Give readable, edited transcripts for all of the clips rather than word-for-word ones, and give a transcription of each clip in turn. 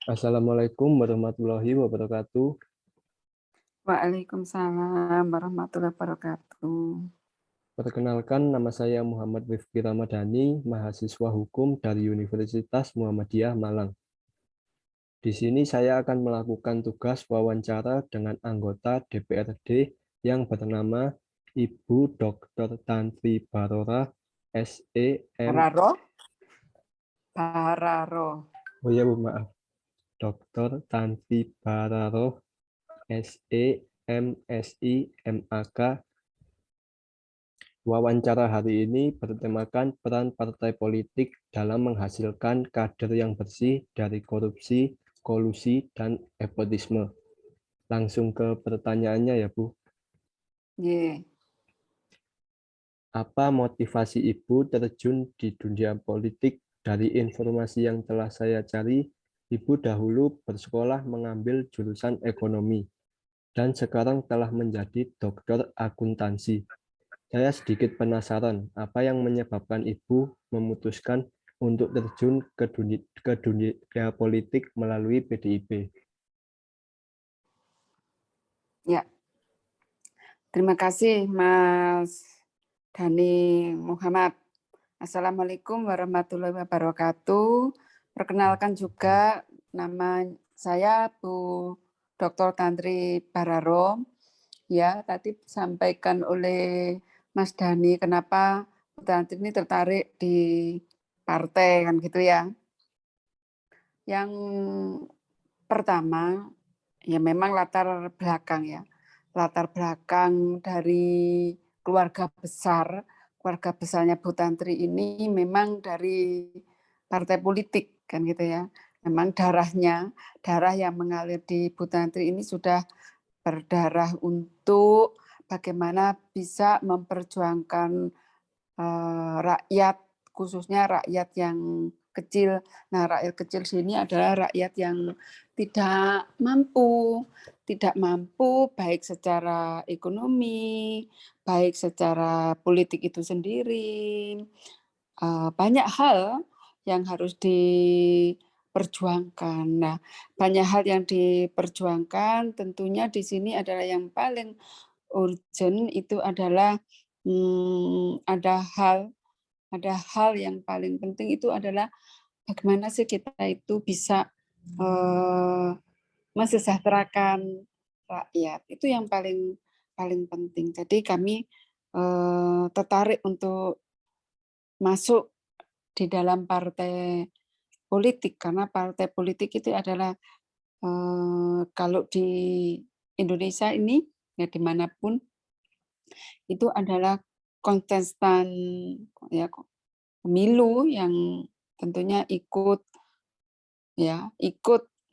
Assalamualaikum warahmatullahi wabarakatuh. Waalaikumsalam warahmatullahi wabarakatuh. Perkenalkan, nama saya Muhammad Rifki Ramadhani, mahasiswa hukum dari Universitas Muhammadiyah Malang. Di sini saya akan melakukan tugas wawancara dengan anggota DPRD yang bernama Ibu Dr. Tantri Barora, SEM. Bararo, Bararo. Oh ya Bu, maaf. Dr. Tantri Bararo, SEM, SI, MAK. Wawancara hari ini bertemakan peran partai politik dalam menghasilkan kader yang bersih dari korupsi, kolusi, dan nepotisme. Langsung ke pertanyaannya ya Bu. Ye. Apa motivasi Ibu terjun di dunia politik? Dari informasi yang telah saya cari, Ibu dahulu bersekolah mengambil jurusan ekonomi dan sekarang telah menjadi doktor akuntansi. Saya sedikit penasaran, apa yang menyebabkan Ibu memutuskan untuk terjun ke dunia politik melalui PDIP? Ya, terima kasih Mas Dhani Muhammad. Assalamualaikum warahmatullahi wabarakatuh. Perkenalkan juga nama saya Bu Dr. Tantri Bararo. Ya, tadi disampaikan oleh Mas Dhani kenapa Bu Tantri ini tertarik di partai kan gitu ya. Yang pertama, ya memang latar belakang ya. Latar belakang dari keluarga besarnya Bu Tantri ini memang dari partai politik kan gitu ya. Memang darah yang mengalir di Bu Tantri ini sudah berdarah untuk bagaimana bisa memperjuangkan rakyat, khususnya rakyat yang kecil. Nah, rakyat kecil sini adalah rakyat yang tidak mampu baik secara ekonomi, baik secara politik itu sendiri. Banyak hal yang harus diperjuangkan. Nah, banyak hal yang diperjuangkan tentunya di sini adalah yang paling urgent itu adalah ada hal yang paling penting itu adalah bagaimana sih kita itu bisa mensejahterakan rakyat. Itu yang paling paling penting. Jadi kami tertarik untuk masuk di dalam partai politik karena partai politik itu adalah kalau di Indonesia ini ya dimanapun itu adalah kontestan ya pemilu yang tentunya ikut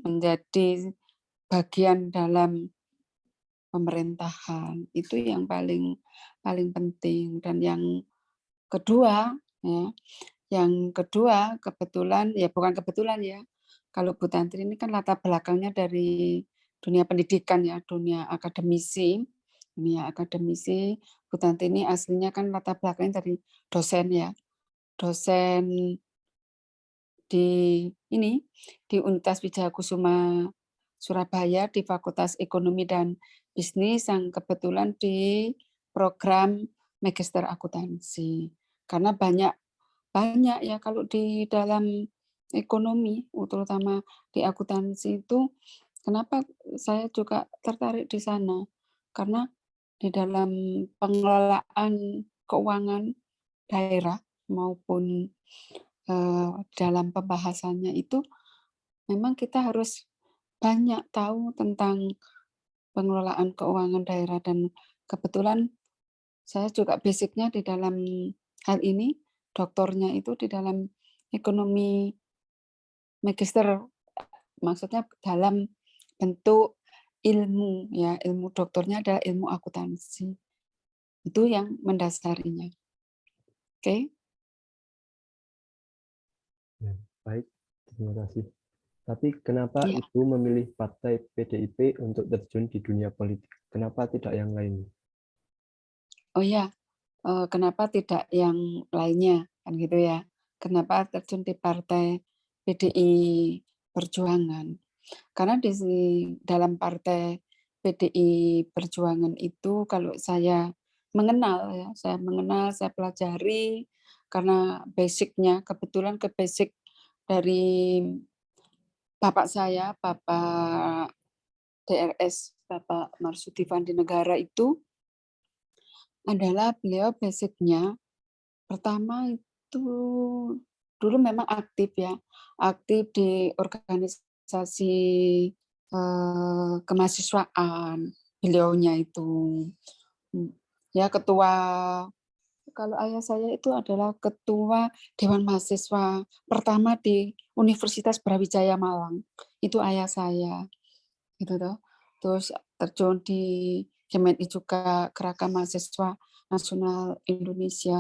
menjadi bagian dalam pemerintahan. Itu yang paling paling penting. Dan yang kedua kebetulan ya bukan kebetulan ya. Kalau Bu Tantri ini kan latar belakangnya dari dunia pendidikan ya, dunia akademisi. Bu Tantri ini aslinya kan latar belakangnya dari dosen ya. Dosen di Universitas Wijayakusuma Surabaya di Fakultas Ekonomi dan Bisnis yang kebetulan di program Magister Akuntansi. Karena banyak ya kalau di dalam ekonomi, terutama di akuntansi itu, kenapa saya juga tertarik di sana? Karena di dalam pengelolaan keuangan daerah maupun dalam pembahasannya itu memang kita harus banyak tahu tentang pengelolaan keuangan daerah dan kebetulan saya juga basicnya di dalam hal ini, doktornya itu di dalam ekonomi magister, maksudnya dalam bentuk ilmu ya, ilmu doktornya adalah ilmu akuntansi. Itu yang mendasarinya. Oke. Ya, baik, terima kasih. Tapi kenapa Ya. Ibu memilih partai PDIP untuk terjun di dunia politik? Kenapa tidak yang lain? Oh ya, kenapa tidak yang lainnya kan gitu ya? Kenapa terjun di partai PDI Perjuangan? Karena dalam partai PDI Perjuangan itu kalau saya mengenal ya, saya pelajari karena basicnya kebetulan ke basic dari bapak saya, Bapak DRS, Bapak Marsudi Fandinegara itu adalah beliau basicnya pertama itu dulu memang aktif ya, aktif di organisasi kemahasiswaan beliaunya itu. Ya ketua, kalau ayah saya itu adalah ketua Dewan Mahasiswa pertama di Universitas Brawijaya Malang. Itu ayah saya. Gitu toh. Terus terjun di GMI juga Gerakan Mahasiswa Nasional Indonesia.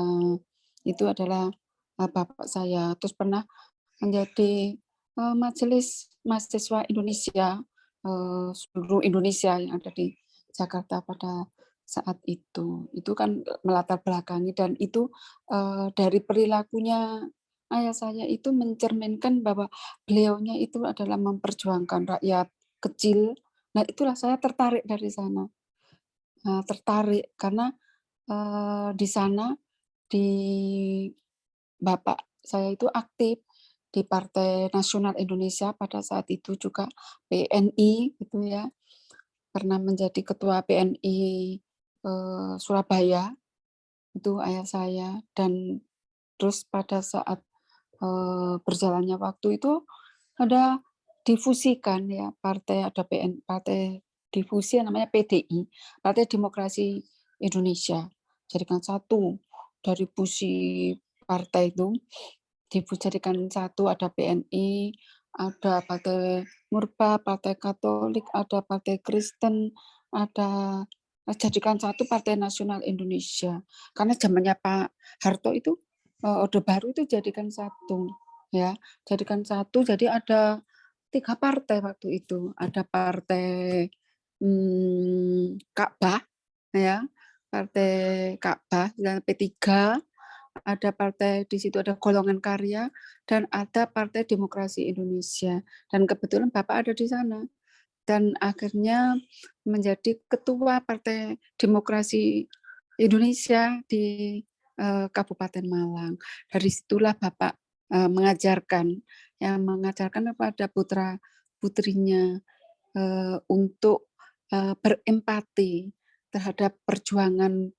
Itu adalah bapak saya. Terus pernah menjadi Majelis Mahasiswa Indonesia seluruh Indonesia yang ada di Jakarta pada saat itu kan melatar belakangi dan itu dari perilakunya ayah saya itu mencerminkan bahwa beliaunya itu adalah memperjuangkan rakyat kecil. Nah itulah saya tertarik dari sana, tertarik karena di sana di bapak saya itu aktif di Partai Nasional Indonesia pada saat itu juga PNI gitu ya, pernah menjadi ketua PNI Surabaya itu ayah saya dan terus pada saat berjalannya waktu itu ada difusikan ya partai ada partai difusi namanya PDI Partai Demokrasi Indonesia jadikan satu dari fusi partai itu dijadikan satu ada PNI ada Partai Murba, Partai Katolik, ada Partai Kristen, ada jadikan satu Partai Nasional Indonesia. Karena zamannya Pak Harto itu Orde Baru itu jadikan satu, ya, jadikan satu. Jadi ada 3 partai waktu itu. Ada Partai Ka'bah, ya, Partai Ka'bah dan P3. Ada partai di situ ada Golongan Karya dan ada Partai Demokrasi Indonesia dan kebetulan Bapak ada di sana dan akhirnya menjadi ketua Partai Demokrasi Indonesia di Kabupaten Malang. Dari situlah Bapak mengajarkan kepada putra putrinya untuk berempati terhadap perjuangan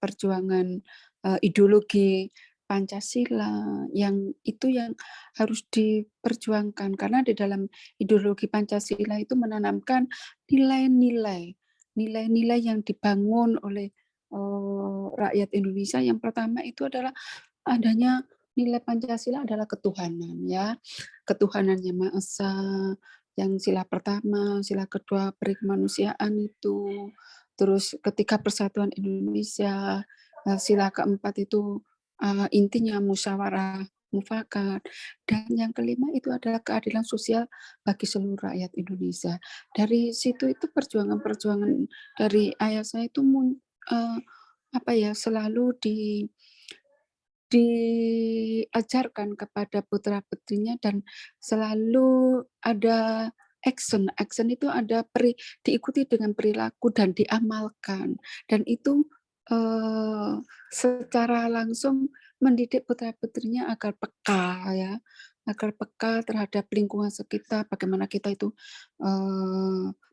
ideologi Pancasila yang itu yang harus diperjuangkan karena di dalam ideologi Pancasila itu menanamkan nilai-nilai yang dibangun oleh rakyat Indonesia. Yang pertama itu adalah adanya nilai Pancasila adalah ketuhanan ya, ketuhanan yang Maha Esa, yang sila pertama, sila kedua peri kemanusiaan itu, terus ketika persatuan Indonesia, sila keempat itu intinya musyawarah mufakat dan yang kelima itu adalah keadilan sosial bagi seluruh rakyat Indonesia. Dari situ itu perjuangan-perjuangan dari ayah saya itu selalu diajarkan kepada putra-putrinya dan selalu ada action. Action itu ada diikuti dengan perilaku dan diamalkan. Dan itu secara langsung mendidik putra-putrinya agar peka ya, agar peka terhadap lingkungan sekitar, bagaimana kita itu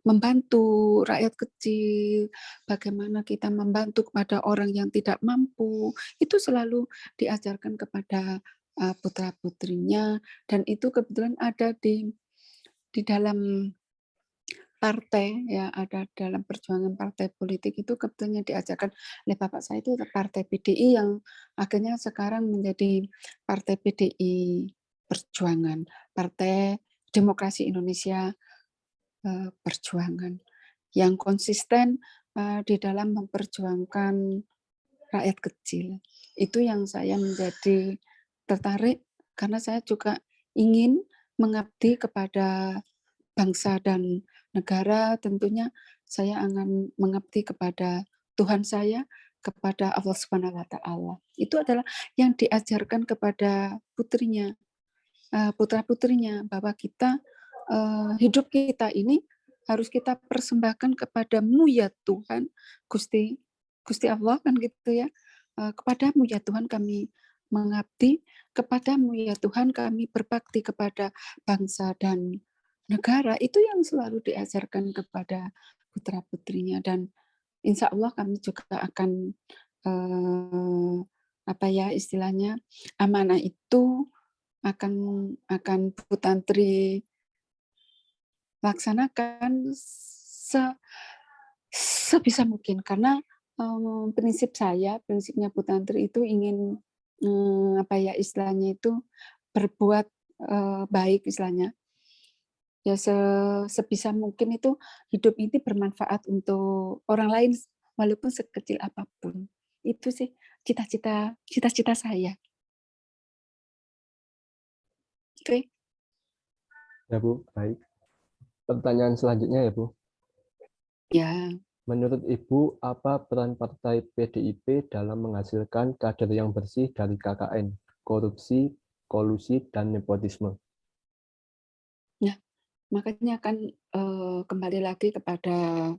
membantu rakyat kecil, bagaimana kita membantu kepada orang yang tidak mampu, itu selalu diajarkan kepada putra-putrinya dan itu kebetulan ada di dalam partai ya ada dalam perjuangan partai politik itu kebetulan diajarkan oleh bapak saya itu partai PDI yang akhirnya sekarang menjadi partai PDI Perjuangan, Partai Demokrasi Indonesia Perjuangan yang konsisten di dalam memperjuangkan rakyat kecil. Itu yang saya menjadi tertarik karena saya juga ingin mengabdi kepada bangsa dan negara, tentunya saya akan mengabdi kepada Tuhan saya, kepada Allah Subhanahu wa taala. Itu adalah yang diajarkan kepada putrinya, putra-putrinya bahwa kita hidup kita ini harus kita persembahkan kepadamu ya Tuhan, Gusti Gusti Allah kan gitu ya. Kepadamu ya Tuhan kami mengabdi, kepadamu ya Tuhan kami berbakti kepada bangsa dan negara. Itu yang selalu diajarkan kepada putra-putrinya, dan insya Allah kami juga akan apa ya istilahnya, amanah itu akan Bu Tantri laksanakan sebisa mungkin, karena prinsipnya Bu Tantri itu ingin apa ya istilahnya itu berbuat baik istilahnya. Ya sebisa mungkin itu hidup ini bermanfaat untuk orang lain walaupun sekecil apapun. Itu sih cita-cita saya. Oke. Ya Bu, baik. Pertanyaan selanjutnya ya Bu. Ya. Menurut Ibu, apa peran Partai PDIP dalam menghasilkan kader yang bersih dari KKN, korupsi, kolusi, dan nepotisme? Nah, makanya kan kembali lagi kepada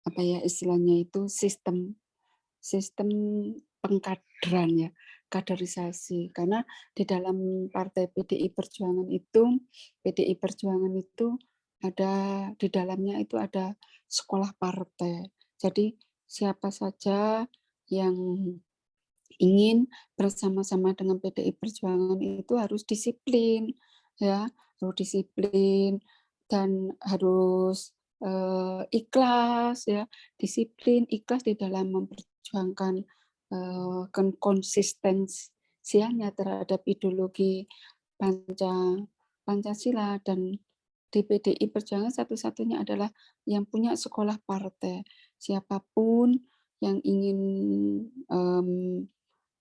apa ya istilahnya itu sistem pengkaderan ya, kaderisasi. Karena di dalam partai PDI Perjuangan itu ada di dalamnya itu ada sekolah partai. Jadi siapa saja yang ingin bersama-sama dengan PDI Perjuangan itu harus disiplin ya, harus disiplin dan harus ikhlas ya, disiplin, ikhlas di dalam memperjuangkan konsistensinya terhadap ideologi Pancasila, dan di PDI Perjuangan satu-satunya adalah yang punya sekolah partai. Siapapun yang ingin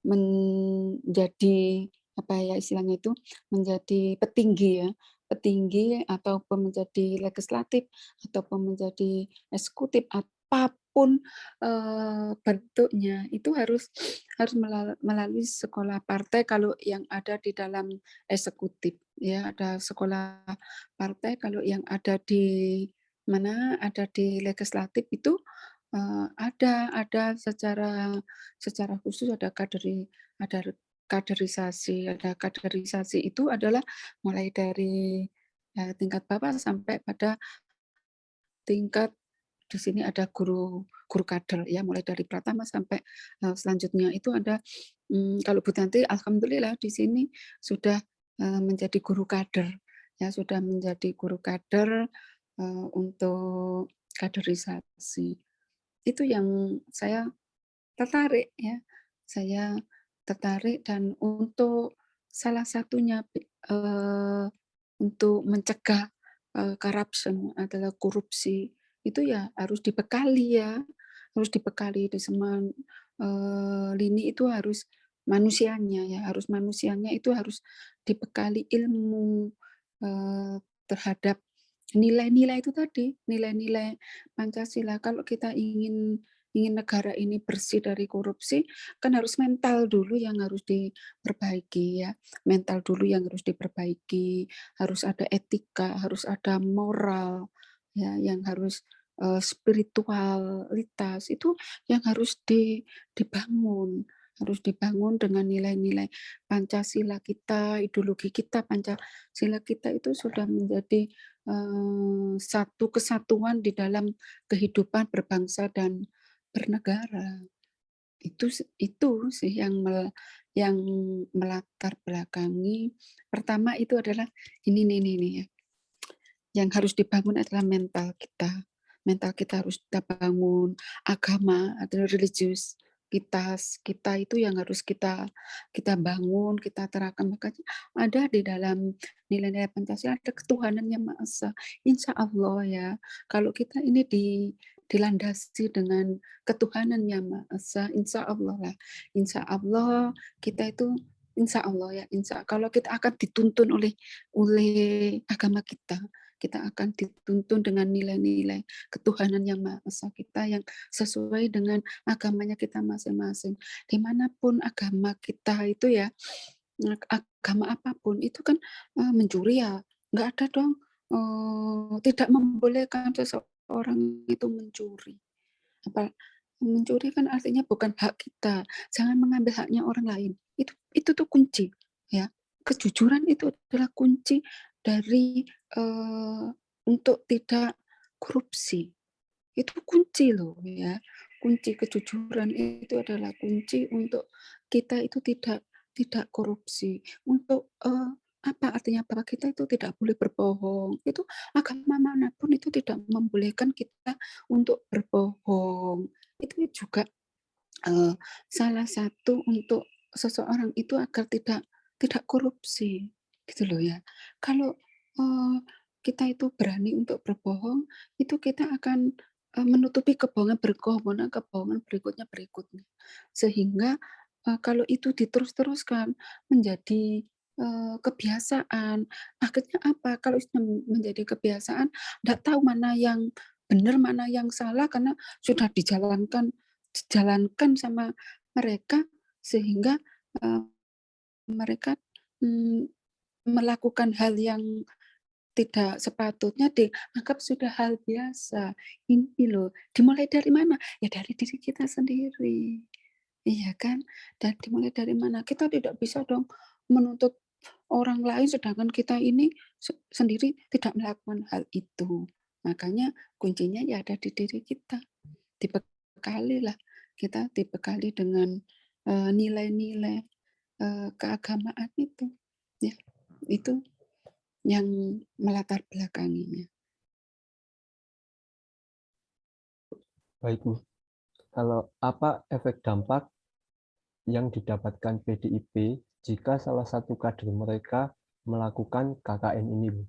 menjadi apa ya istilahnya itu menjadi petinggi ataupun menjadi legislatif ataupun menjadi eksekutif, apapun bentuknya itu harus melalui sekolah partai. Kalau yang ada di dalam eksekutif ya ada sekolah partai, kalau yang ada di ada di legislatif itu ada secara khusus ada kaderisasi. Ada kaderisasi itu adalah mulai dari tingkat bawah sampai pada tingkat di sini ada guru kader ya, mulai dari pratama sampai selanjutnya itu ada kalau Bu Tanti alhamdulillah di sini sudah menjadi guru kader ya, sudah menjadi guru kader untuk kaderisasi. Itu yang saya tertarik ya. Saya tertarik, dan untuk salah satunya untuk mencegah corruption adalah korupsi, itu ya harus dibekali ya, harus dibekali di semua lini itu harus manusianya ya, manusianya itu harus dibekali ilmu terhadap nilai-nilai itu tadi, nilai-nilai Pancasila. Kalau kita ingin negara ini bersih dari korupsi, kan harus mental dulu yang harus diperbaiki ya. Mental dulu yang harus diperbaiki, harus ada etika, harus ada moral, ya, yang harus spiritualitas itu yang harus dibangun, harus dibangun dengan nilai-nilai Pancasila kita, ideologi kita, Pancasila kita itu sudah menjadi satu kesatuan di dalam kehidupan berbangsa dan bernegara. Itu sih yang melatar belakangi. Pertama itu adalah ini nih ya. Yang harus dibangun adalah mental kita. Mental kita harus kita bangun, agama atau religius kita itu yang harus kita bangun, kita terapkan. Makanya ada di dalam nilai-nilai Pancasila ada ketuhanan yang Maha Esa. Insya Allah ya, kalau kita ini dilandasi dengan ketuhanan yang Maha Esa, insya Allah lah, insya Allah kita itu insya Allah ya, kalau kita akan dituntun oleh agama kita akan dituntun dengan nilai-nilai ketuhanan yang Maha Esa kita yang sesuai dengan agamanya kita masing-masing. Dimanapun agama kita itu ya, agama apapun itu kan mencuri ya nggak ada dong, tidak membolehkan seseorang itu mencuri. Mencuri kan artinya bukan hak kita, jangan mengambil haknya orang lain. Itu tuh kunci, ya. Kejujuran itu adalah kunci dari, untuk tidak korupsi. Itu kunci loh ya. Kunci kejujuran itu adalah kunci untuk kita itu tidak korupsi. Untuk apa artinya bahwa kita itu tidak boleh berbohong. Itu agama manapun itu tidak membolehkan kita untuk berbohong. Itu juga salah satu untuk seseorang itu agar tidak korupsi gitu loh ya. Kalau kita itu berani untuk berbohong, itu kita akan menutupi kebohongan berikutnya. Sehingga kalau itu diterus-teruskan menjadi kebiasaan, akhirnya apa? Kalau sudah menjadi kebiasaan, nggak tahu mana yang benar, mana yang salah karena sudah dijalankan sama mereka sehingga mereka melakukan hal yang tidak sepatutnya dianggap sudah hal biasa. Ini loh, dimulai dari mana? Ya dari diri kita sendiri. Iya kan? Dan dimulai dari mana? Kita tidak bisa dong menuntut orang lain sedangkan kita ini sendiri tidak melakukan hal itu. Makanya kuncinya ya ada di diri kita. Dibekalilah, kita dibekali dengan nilai-nilai keagamaan itu. Ya, itu yang melatar belakanginya. Baik, Bu. Kalau apa efek dampak yang didapatkan PDIP jika salah satu kader mereka melakukan KKN ini, Bu?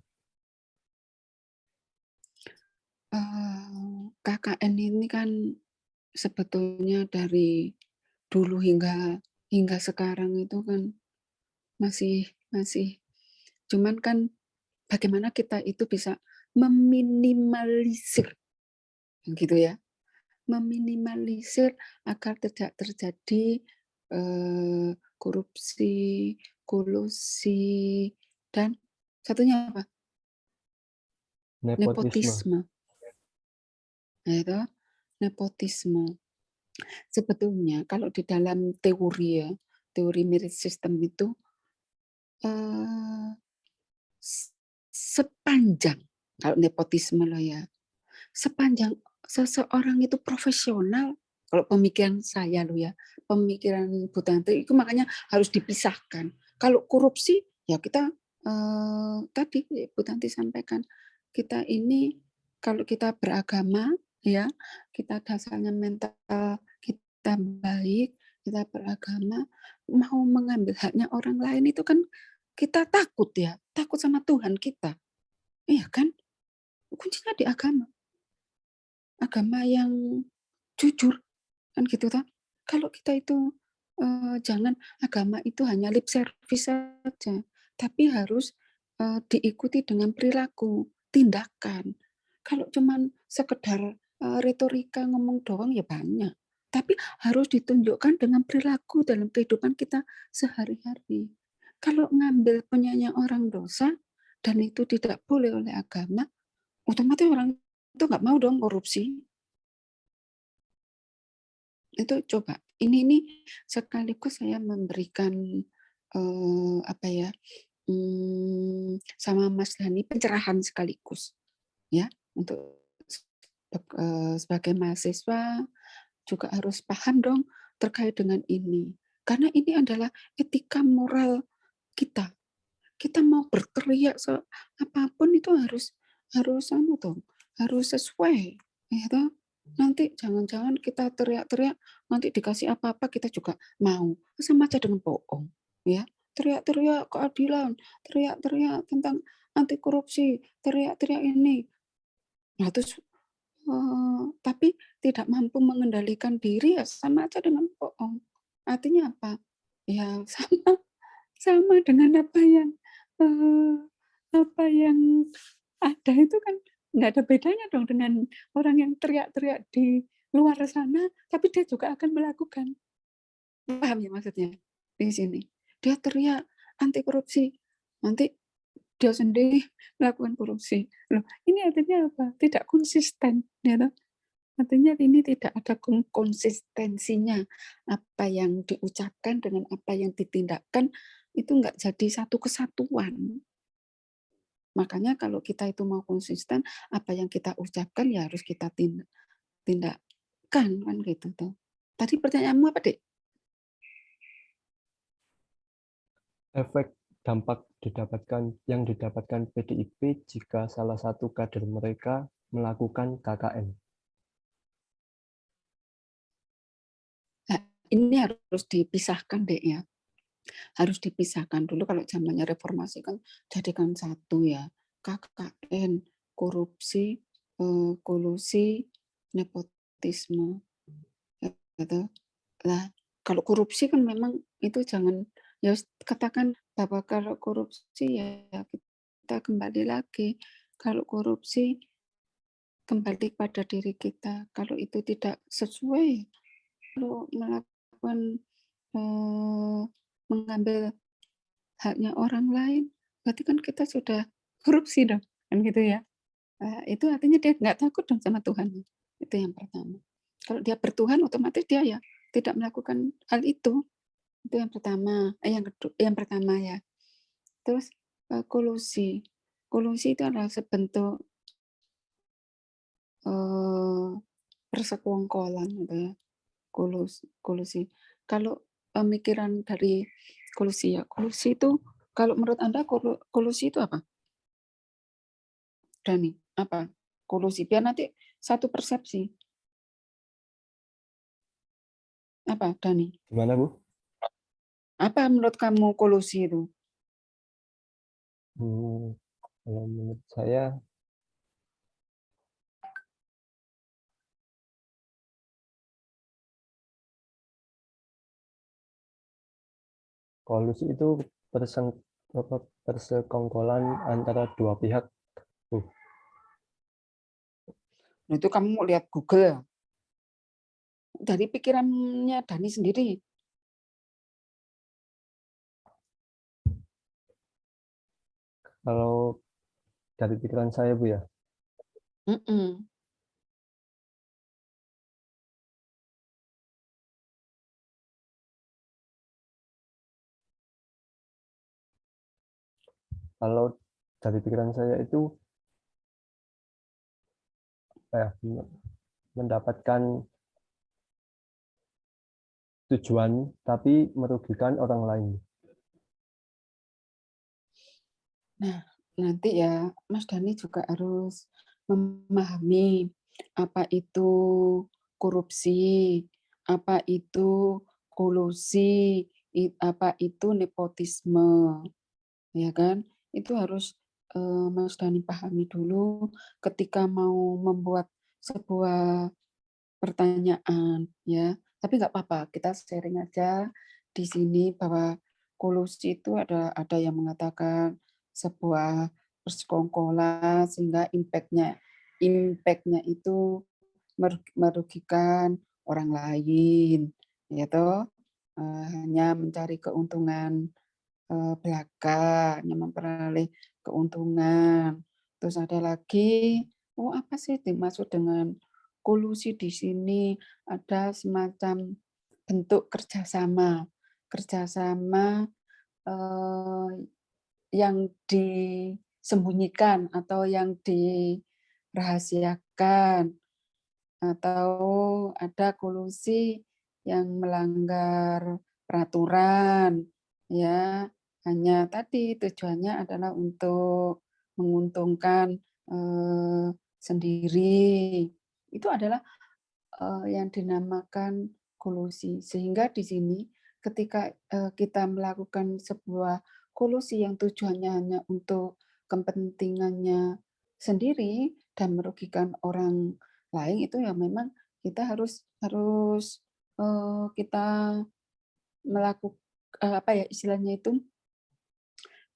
KKN ini kan sebetulnya dari dulu hingga sekarang itu kan masih masih cuman kan bagaimana kita itu bisa meminimalisir gitu ya. Meminimalisir agar tidak terjadi korupsi, kolusi, dan satunya apa? Nepotisme. Nepotisme. Nah, itu nepotisme. Sebetulnya kalau di dalam teori ya, teori merit system itu sepanjang kalau nepotisme loh ya, sepanjang seseorang itu profesional, kalau pemikiran saya loh ya, pemikiran Bu Tanti itu makanya harus dipisahkan. Kalau korupsi ya kita tadi Bu Tanti sampaikan, kita ini kalau kita beragama ya, kita dasarnya mental kita baik, kita beragama, mau mengambil haknya orang lain itu kan kita takut ya, takut sama Tuhan kita. Iya kan? Kuncinya di agama. Agama yang jujur, kan gitu toh. Kalau kita itu jangan agama itu hanya lip service saja, tapi harus diikuti dengan perilaku, tindakan. Kalau cuman sekedar retorika ngomong doang ya banyak, tapi harus ditunjukkan dengan perilaku dalam kehidupan kita sehari-hari. Kalau ngambil punyanya orang dosa dan itu tidak boleh oleh agama, otomatis orang itu nggak mau dong korupsi. Itu coba, ini sekaligus saya memberikan, apa ya, sama Mas Dhani pencerahan sekaligus, ya, untuk sebagai mahasiswa juga harus paham dong terkait dengan ini. Karena ini adalah etika moral kita. Kita mau berteriak apapun itu harus harus sesuai, ya toh. Nanti jangan-jangan kita teriak-teriak, nanti dikasih apa-apa kita juga mau. Sama aja dengan bohong, ya. Teriak-teriak keadilan, teriak-teriak tentang anti korupsi, teriak-teriak ini. Nah, terus tapi tidak mampu mengendalikan diri ya sama aja dengan bohong. Artinya apa? Ya sama sama dengan eee, apa yang ada itu kan nggak ada bedanya dong dengan orang yang teriak-teriak di luar sana, tapi dia juga akan melakukan. Paham ya maksudnya? Di sini. Dia teriak anti korupsi, nanti dia sendiri melakukan korupsi. Loh, ini artinya apa? Tidak konsisten, ya toh? Artinya ini tidak ada konsistensinya. Apa yang diucapkan dengan apa yang ditindakkan itu enggak jadi satu kesatuan. Makanya kalau kita itu mau konsisten, apa yang kita ucapkan ya harus kita tindakkan, kan gitu tuh. Tadi pertanyaanmu apa, Dek? Efek dampak yang didapatkan PDIP jika salah satu kader mereka melakukan KKN. Nah, ini harus dipisahkan, Dek, ya. Harus dipisahkan dulu. Kalau zamannya reformasi kan jadikan satu ya, KKN, korupsi, kolusi, nepotisme, gitu. Nah, kalau korupsi kan memang itu jangan, ya katakan bahwa kalau korupsi ya kita kembali lagi, kalau korupsi kembali pada diri kita. Kalau itu tidak sesuai, kalau melakukan mengambil haknya orang lain, berarti kan kita sudah korupsi dong, kan gitu ya. Itu artinya dia nggak takut dong sama Tuhan. Itu yang pertama. Kalau dia bertuhan, otomatis dia ya tidak melakukan hal itu. Itu yang pertama. Yang pertama ya. Terus kolusi. Kolusi itu adalah sebentuk persekongkolan gitu ya. Kolusi. Kalau pemikiran dari kolusi ya. Kolusi itu kalau menurut Anda kolusi itu apa? Dani, apa? Kolusi biar nanti satu persepsi. Apa, Dani? Gimana, Bu? Apa menurut kamu kolusi itu? Kalau menurut saya kolusi itu persekongkolan antara dua pihak. Nah, itu kamu mau lihat Google ya? Dari pikirannya Dani sendiri. Kalau dari pikiran saya, Bu ya, kalau dari pikiran saya itu mendapatkan tujuan tapi merugikan orang lain. Nah, nanti ya Mas Dani juga harus memahami apa itu korupsi, apa itu kolusi, apa itu nepotisme, ya kan? Itu harus Mas Dani pahami dulu ketika mau membuat sebuah pertanyaan, ya. Tapi nggak apa-apa, kita sharing aja di sini bahwa kolusi itu ada yang mengatakan sebuah persekongkolan sehingga impact-nya itu merugikan orang lain, ya toh. Hanya mencari keuntungan belaka, hanya memperoleh keuntungan. Terus ada lagi, apa sih dimaksud dengan kolusi di sini? Ada semacam bentuk kerjasama, yang disembunyikan atau yang dirahasiakan, atau ada kolusi yang melanggar peraturan, ya, hanya tadi tujuannya adalah untuk menguntungkan sendiri. Itu adalah yang dinamakan kolusi. Sehingga di sini ketika kita melakukan sebuah kolusi yang tujuannya hanya untuk kepentingannya sendiri dan merugikan orang lain, itu ya memang kita harus kita melakukan apa ya istilahnya itu,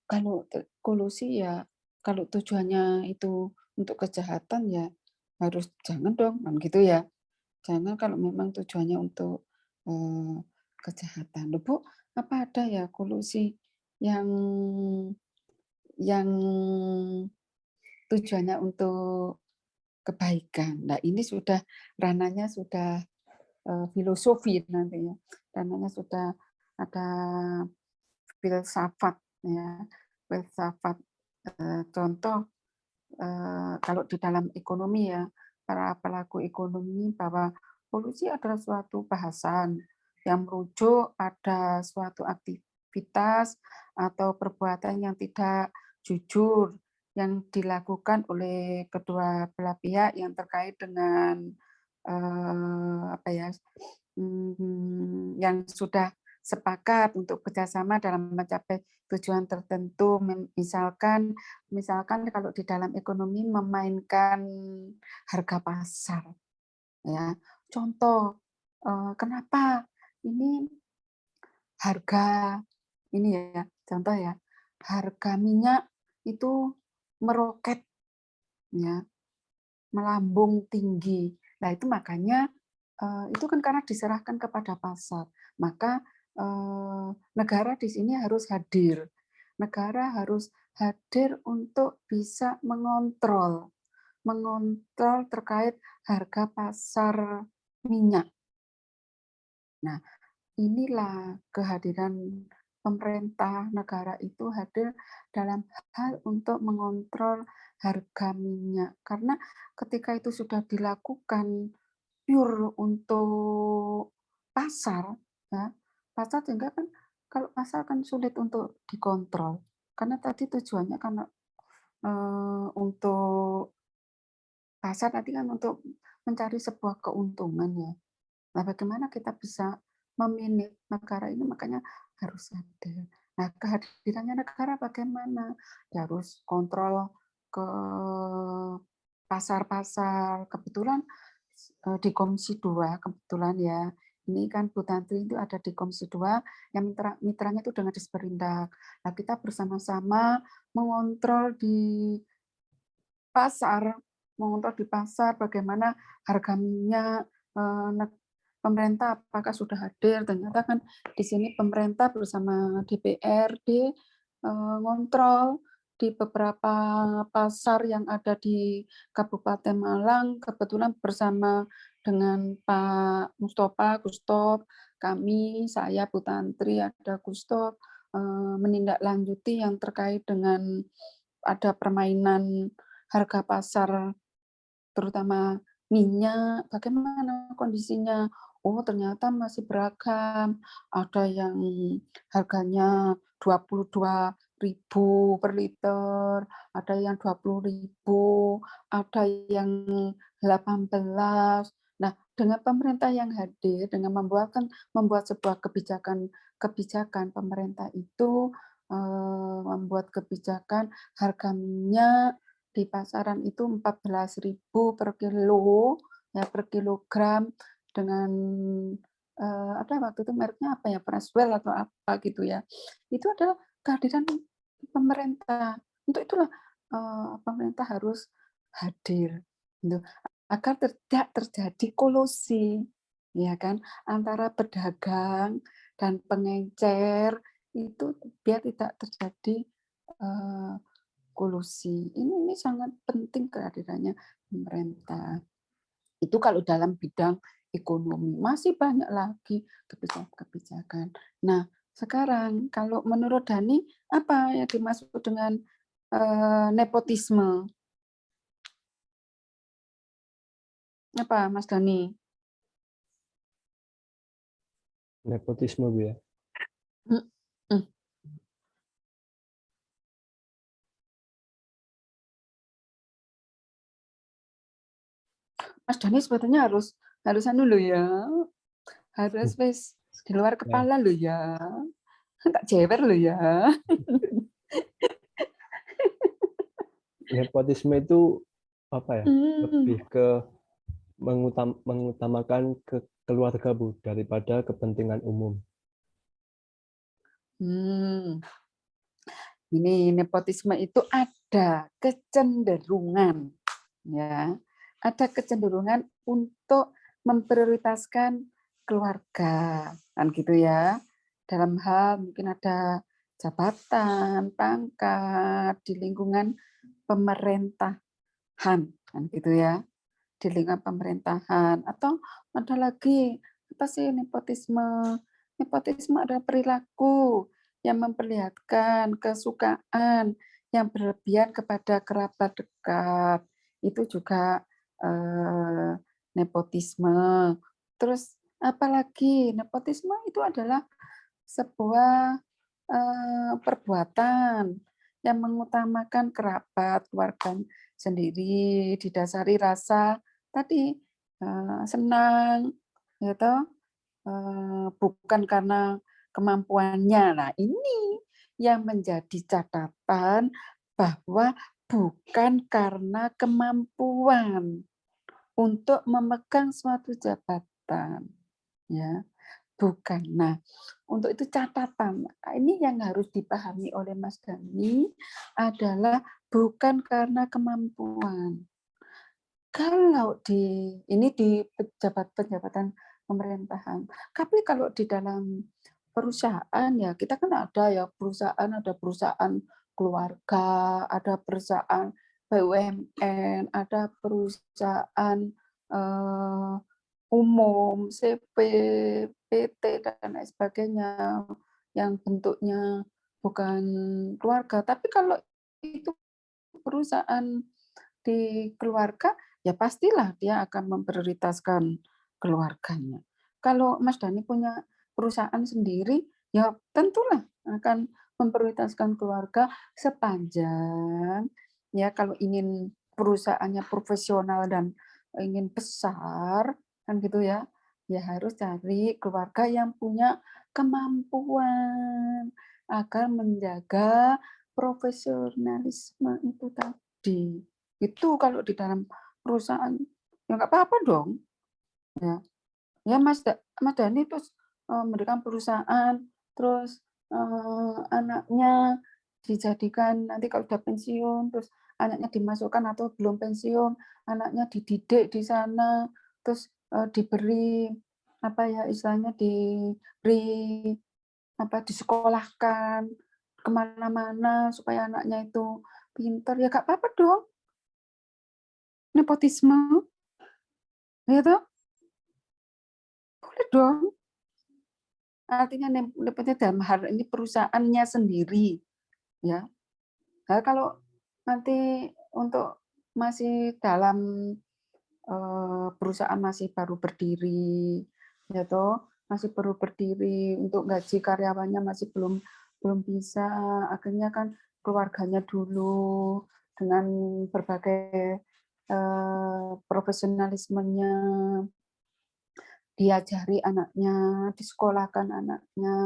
kalau kolusi ya kalau tujuannya itu untuk kejahatan ya harus jangan dong kan gitu ya. Jangan kalau memang tujuannya untuk kejahatan. Loh, Bu, apa ada ya kolusi yang yang tujuannya untuk kebaikan. Nah, ini sudah ranahnya sudah filosofi nantinya. Ranahnya sudah ada filsafat ya. Filsafat contoh kalau di dalam ekonomi ya, para pelaku ekonomi bahwa polusi adalah suatu bahasan yang merujuk pada suatu aktivitas atau perbuatan yang tidak jujur yang dilakukan oleh kedua belah pihak yang terkait dengan apa ya, yang sudah sepakat untuk kerjasama dalam mencapai tujuan tertentu. Misalkan kalau di dalam ekonomi memainkan harga pasar, ya. Contoh, kenapa ini harga ini ya, contoh ya, harga minyak itu meroket, ya, melambung tinggi. Nah itu makanya itu kan karena diserahkan kepada pasar, maka negara di sini harus hadir. Negara harus hadir untuk bisa mengontrol terkait harga pasar minyak. Nah, inilah kehadiran pemerintah negara itu hadir dalam hal untuk mengontrol harga minyak. Karena ketika itu sudah dilakukan pure untuk pasar, ya, pasar sehingga kan kalau pasar kan sulit untuk dikontrol. Karena tadi tujuannya karena untuk pasar tadi kan untuk mencari sebuah keuntungan ya. Nah, bagaimana kita bisa memanage negara ini, makanya harus ada. Nah, kehadirannya negara bagaimana? Ya harus kontrol ke pasar-pasar. Kebetulan di Komisi 2, kebetulan ya, ini kan Bu Tantri itu ada di Komisi 2, yang mitranya itu dengan Disperindak. Nah, kita bersama-sama mengontrol di pasar bagaimana harga minyak, pemerintah apakah sudah hadir. Ternyata kan di sini pemerintah bersama DPRD ngontrol di beberapa pasar yang ada di Kabupaten Malang, kebetulan bersama dengan Pak Mustofa, Gustop, kami, saya, Bu Tantri, ada Gustop, menindaklanjuti yang terkait dengan ada permainan harga pasar terutama minyak, bagaimana kondisinya? Oh, ternyata masih beragam. Ada yang harganya 22.000 per liter, ada yang 20.000, ada yang 18. Nah, dengan pemerintah yang hadir, dengan membuat sebuah kebijakan pemerintah itu membuat kebijakan harga minyak di pasaran itu 14.000 per kilo, ya, per kilogram, dengan ada waktu itu mereknya apa ya, Presswell atau apa gitu ya. Itu adalah kehadiran pemerintah. Untuk itulah pemerintah harus hadir, gitu, agar tidak terjadi kolusi, ya kan, antara pedagang dan pengecer itu, biar tidak terjadi kolusi. Ini sangat penting kehadirannya pemerintah. Itu kalau dalam bidang ekonomi. Masih banyak lagi kebijakan-kebijakan. Nah, sekarang kalau menurut Dani, apa yang dimaksud dengan nepotisme? Apa, Mas Dani? Nepotisme, Bu ya. Mas Dani sebetulnya harus dulu ya. Harus wis di luar kepala lo ya. Tak jewer lo ya. Nepotisme itu apa ya? Lebih ke mengutamakan keluarga, Bu, daripada kepentingan umum. Ini nepotisme itu ada kecenderungan, ya, ada kecenderungan untuk memprioritaskan keluarga, kan gitu ya. Dalam hal mungkin ada jabatan, pangkat di lingkungan pemerintahan, kan gitu ya, di lingkungan pemerintahan. Atau ada lagi, apa sih nepotisme? Nepotisme adalah perilaku yang memperlihatkan kesukaan yang berlebihan kepada kerabat dekat. Itu juga nepotisme. Terus apalagi nepotisme itu adalah sebuah perbuatan yang mengutamakan kerabat, keluarga sendiri, didasari rasa tadi senang, gitu, bukan karena kemampuannya. Nah, ini yang menjadi catatan bahwa bukan karena kemampuan untuk memegang suatu jabatan, ya. Bukan. Nah, untuk itu catatan. Ini yang harus dipahami oleh Mas Dani adalah bukan karena kemampuan. Kalau ini di pejabat-pejabatan pemerintahan. Tapi kalau di dalam perusahaan ya kita kan ada perusahaan keluarga, ada perusahaan BUMN, ada perusahaan umum, CP, PT, dan lain sebagainya, yang bentuknya bukan keluarga. Tapi kalau itu perusahaan di keluarga, ya pastilah dia akan memprioritaskan keluarganya. Kalau Mas Dani punya perusahaan sendiri, ya tentulah akan memprioritaskan keluarga sepanjang ya kalau ingin perusahaannya profesional dan ingin besar kan gitu ya. Ya harus cari keluarga yang punya kemampuan agar menjaga profesionalisme itu tadi. Itu kalau di dalam perusahaan, ya nggak apa-apa dong. Ya, ya Mas Dani terus mendirikan perusahaan, terus anaknya dijadikan nanti kalau sudah pensiun, terus anaknya dimasukkan atau belum pensiun, anaknya dididik di sana, terus diberi apa ya istilahnya diberi apa disekolahkan kemana-mana supaya anaknya itu pintar, ya nggak apa-apa dong. Nepotisme, ya toh? Boleh dong. Artinya nepotisme dalam hal ini perusahaannya sendiri, ya. Nah, kalau nanti untuk masih dalam perusahaan masih baru berdiri, ya toh, masih baru berdiri untuk gaji karyawannya masih belum belum bisa, akhirnya kan keluarganya dulu dengan berbagai profesionalismenya diajari anaknya, disekolahkan anaknya,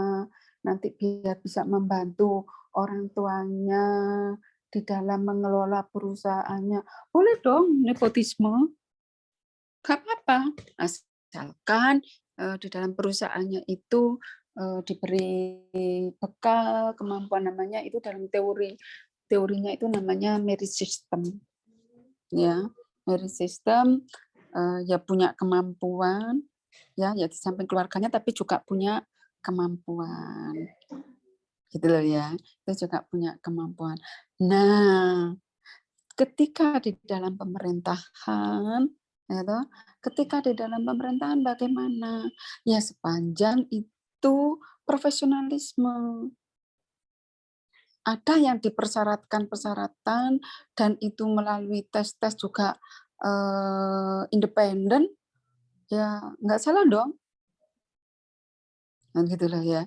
nanti biar bisa membantu orang tuanya di dalam mengelola perusahaannya. Boleh dong nepotisme, nggak apa-apa. Asalkan di dalam perusahaannya itu diberi bekal, kemampuan namanya itu dalam teorinya itu namanya merit system. Ya, merit system ya punya kemampuan, ya di samping keluarganya tapi juga punya kemampuan gitu loh ya, itu juga punya kemampuan. Nah, ketika di dalam pemerintahan ya toh, ketika di dalam pemerintahan bagaimana ya sepanjang itu profesionalisme, ada yang dipersyaratkan persyaratan dan itu melalui tes-tes juga independen, ya nggak salah dong. Nah, gitu lah ya.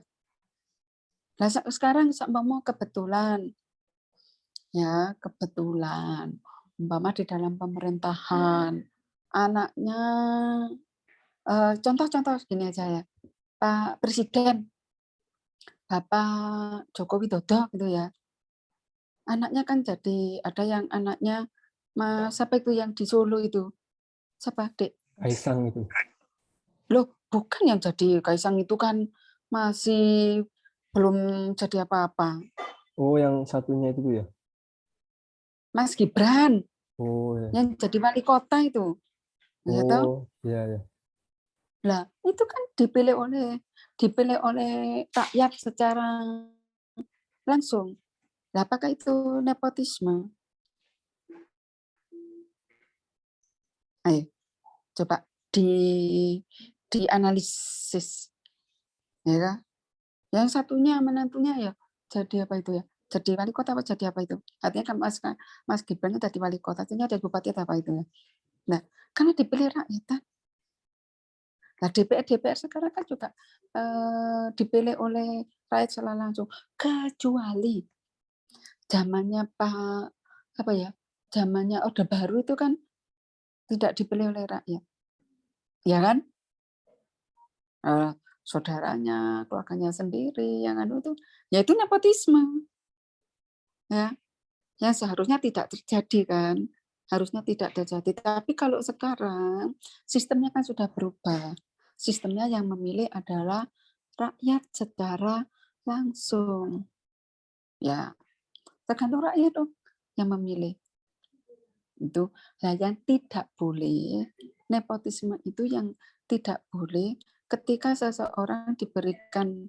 Nah, sekarang mau kebetulan, ya kebetulan, umpama di dalam pemerintahan, anaknya, contoh-contoh gini aja ya, Pak Presiden, Bapak Joko Widodo gitu ya, anaknya kan jadi ada yang anaknya, siapa itu yang di Solo itu, siapa dek? Kaisang itu. Loh, bukan yang jadi Kaisang itu kan masih belum jadi apa-apa. Oh, yang satunya itu ya? Mas Gibran. Oh, ya. Yang jadi wali kota itu. Ya tahu? Oh, ya, ya. Lah, itu kan dipilih oleh rakyat secara langsung. Nah, apakah itu nepotisme? Ayo, coba dianalisis, ya kan? Yang satunya menantunya ya jadi apa itu ya? Jadi wali kota apa jadi apa itu? Artinya kan Mas Gibran itu jadi wali kota, artinya ada bupati atau apa itu ya? Nah, karena dipilih rakyat. Nah, DPR sekarang kan juga dipilih oleh rakyat secara langsung, kecuali zamannya zamannya Orde Baru itu kan tidak dipilih oleh rakyat, ya kan? Saudaranya, keluarganya sendiri, yang itu, ya itu nepotisme, ya, yang seharusnya tidak terjadi kan, harusnya tidak terjadi. Tapi kalau sekarang sistemnya kan sudah berubah, sistemnya yang memilih adalah rakyat secara langsung, ya, tergantung rakyat dong yang memilih itu. Nah, yang tidak boleh nepotisme itu yang tidak boleh ketika seseorang diberikan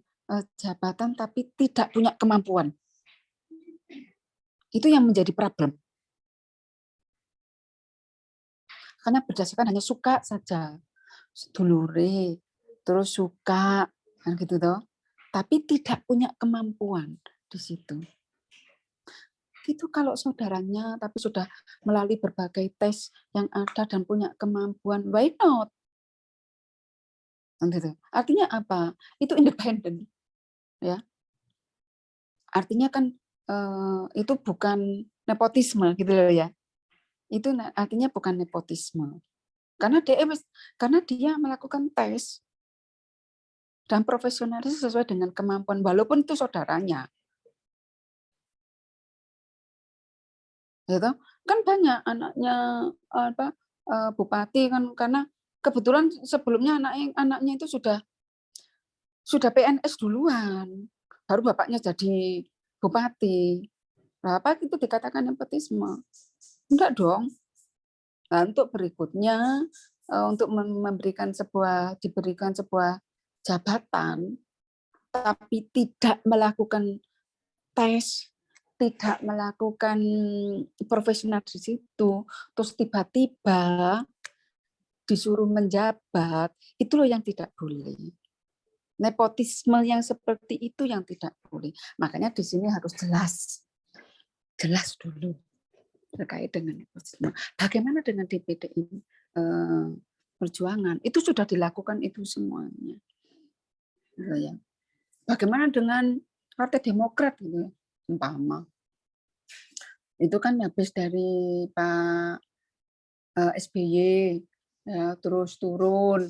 jabatan tapi tidak punya kemampuan. Itu yang menjadi problem. Karena berdasarkan hanya suka saja, sedulure, terus suka, kan gitu toh. Tapi tidak punya kemampuan di situ. Itu kalau saudaranya tapi sudah melalui berbagai tes yang ada dan punya kemampuan, why not? Gitu. Artinya apa? Itu independen, ya. Artinya kan itu bukan nepotisme gitu loh ya. Itu artinya bukan nepotisme. Karena dia melakukan tes dan profesionalis sesuai dengan kemampuan walaupun itu saudaranya. Gitu. Kan banyak anaknya bupati kan karena kebetulan sebelumnya anaknya itu sudah PNS duluan. Baru bapaknya jadi bupati. Nah, apa itu dikatakan nepotisme? Enggak dong. Nah, untuk berikutnya untuk diberikan sebuah jabatan tapi tidak melakukan tes, tidak melakukan profesional di situ, terus tiba-tiba disuruh menjabat, itu loh yang tidak boleh. Nepotisme yang seperti itu yang tidak boleh. Makanya di sini harus jelas dulu terkait dengan nepotisme. Bagaimana dengan DPD ini perjuangan? Itu sudah dilakukan itu semuanya. Gitu ya. Bagaimana dengan Partai Demokrat gitu ya? Umpama. Itu kan habis dari Pak SBY ya, terus turun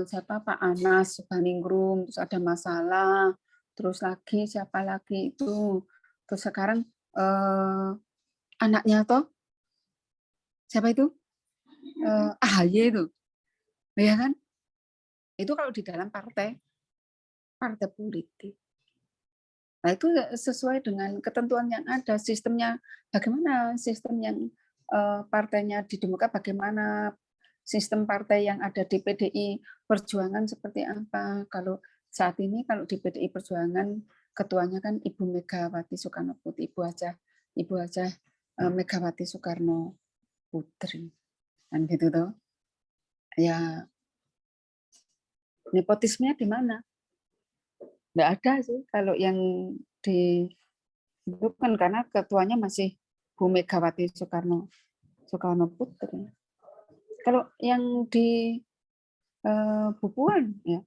siapa Pak Anas Baningrum, terus ada masalah, terus lagi siapa lagi itu, terus sekarang anaknya toh siapa itu AHY itu, ya kan? Itu kalau di dalam partai politik. Nah itu sesuai dengan ketentuan yang ada, sistemnya bagaimana sistem yang partainya di Demokrat, bagaimana sistem partai yang ada di PDI Perjuangan seperti apa. Kalau saat ini kalau di PDI Perjuangan ketuanya kan Ibu Megawati Soekarno Putri, Ibu Hajah Megawati Soekarno Putri, kan gitu toh. Ya nepotismenya di mana? Nggak ada sih kalau yang di itu kan karena ketuanya masih Bu Megawati Soekarno Putri. Kalau yang di Bu Puan ya,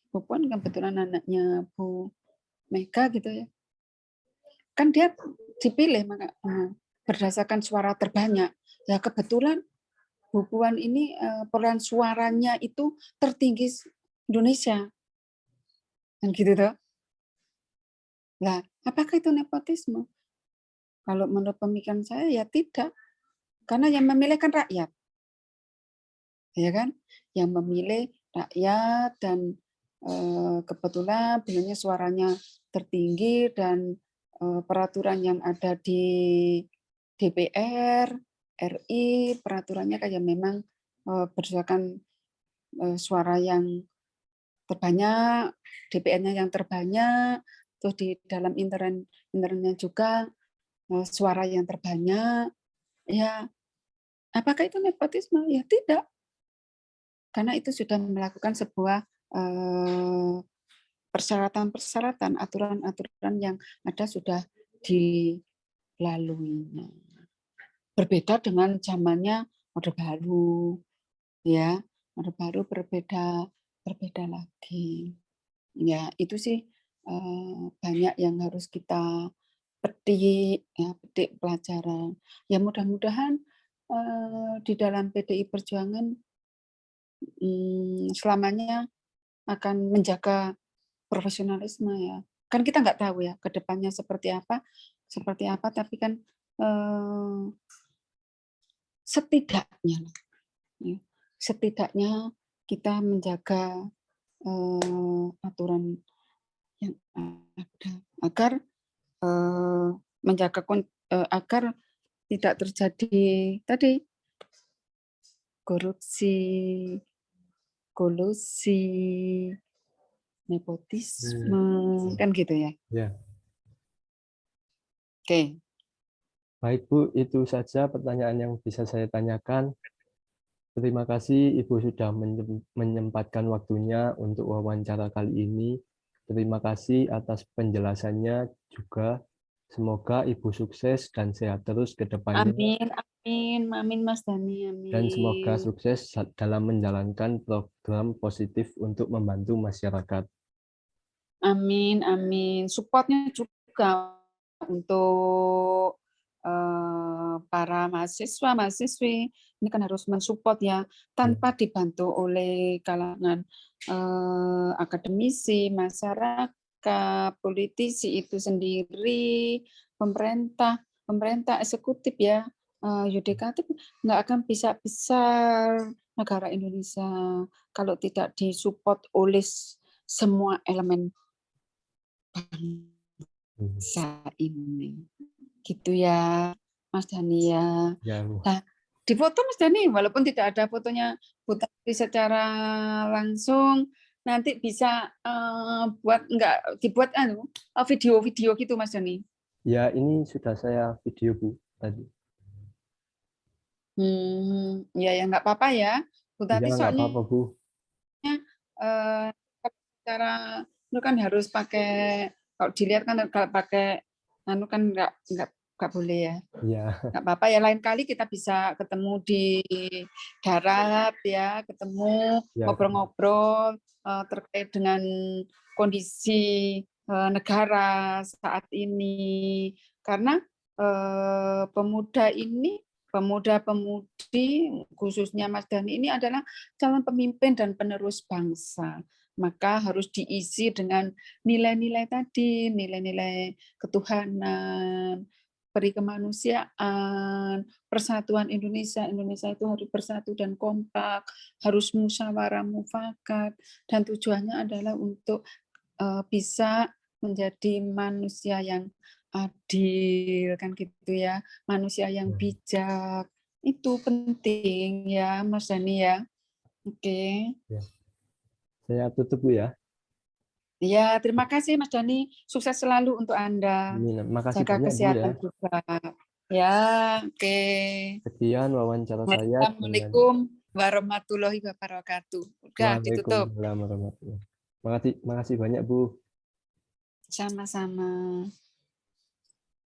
Bu Puan kebetulan anaknya Bu Mega gitu ya. Kan dia dipilih berdasarkan suara terbanyak. Ya kebetulan Bu Puan ini perolehan suaranya itu tertinggi Indonesia. Kan gitu toh. Nah, apakah itu nepotisme? Kalau menurut pemikiran saya ya tidak. Karena yang memilih kan rakyat. Ya kan? Yang memilih rakyat dan kebetulan beliaunya suaranya tertinggi dan peraturan yang ada di DPR RI peraturannya kayak memang berdasarkan suara yang terbanyak, DPR-nya yang terbanyak, terus di dalam internetnya juga suara yang terbanyak. Ya, apakah itu nepotisme? Ya tidak, karena itu sudah melakukan sebuah persyaratan-persyaratan, aturan-aturan yang ada sudah dilaluinya. Berbeda dengan zamannya Orde Baru, ya, Orde Baru berbeda lagi. Ya, itu sih banyak yang harus kita petik, ya, petik pelajaran. Ya mudah-mudahan di dalam PDI Perjuangan selamanya akan menjaga profesionalisme ya. Kan kita nggak tahu ya ke depannya seperti apa, tapi kan setidaknya ya, setidaknya kita menjaga aturan yang ada agar agar tidak terjadi tadi korupsi, kolusi, nepotisme, kan gitu ya. Ya. Oke. Baik Bu, itu saja pertanyaan yang bisa saya tanyakan. Terima kasih Ibu sudah menyempatkan waktunya untuk wawancara kali ini. Terima kasih atas penjelasannya juga. Semoga Ibu sukses dan sehat terus ke depannya. Amin Mas Dani, amin. Dan semoga sukses dalam menjalankan program positif untuk membantu masyarakat. Amin. Supportnya juga untuk para mahasiswa-mahasiswi ini kan harus mensupport ya, tanpa dibantu oleh kalangan akademisi, masyarakat, politisi itu sendiri, pemerintah eksekutif ya, yudikatif nggak akan bisa besar negara Indonesia kalau tidak disupport oleh semua elemen bangsa ini. Gitu ya, Mas Dani ya. Nah, di foto Mas Dani, walaupun tidak ada fotonya Bu Tati secara langsung, nanti bisa dibuat video-video gitu Mas Dani. Ya, ini sudah saya video Bu tadi. Ya nggak apa-apa ya, Bu Tati Ya, nggak soalnya apa-apa Bu. cara itu kan harus pakai, kalau dilihat kan kalau pakai anu kan nggak boleh ya. Iya. Nggak apa-apa ya, lain kali kita bisa ketemu di darat ya, ketemu ngobrol-ngobrol terkait dengan kondisi negara saat ini, karena pemuda-pemudi khususnya Mas Dhani ini adalah calon pemimpin dan penerus bangsa, maka harus diisi dengan nilai-nilai tadi, nilai-nilai ketuhanan, peri kemanusiaan, persatuan Indonesia itu harus bersatu dan kompak, harus musyawarah mufakat, dan tujuannya adalah untuk bisa menjadi manusia yang adil, kan gitu ya, manusia yang bijak, itu penting ya Mas Dhani ya. Oke. Saya tutup Bu ya. Ya, terima kasih Mas Dhani. Sukses selalu untuk Anda. Makasih Jaga banyak Bu ya. kesehatan juga. Ya, oke. Sekian wawancara saya. Assalamualaikum warahmatullahi wabarakatuh. Udah ditutup. Waalaikumsalam warahmatullahi wabarakatuh. Makasih banyak Bu. Sama-sama.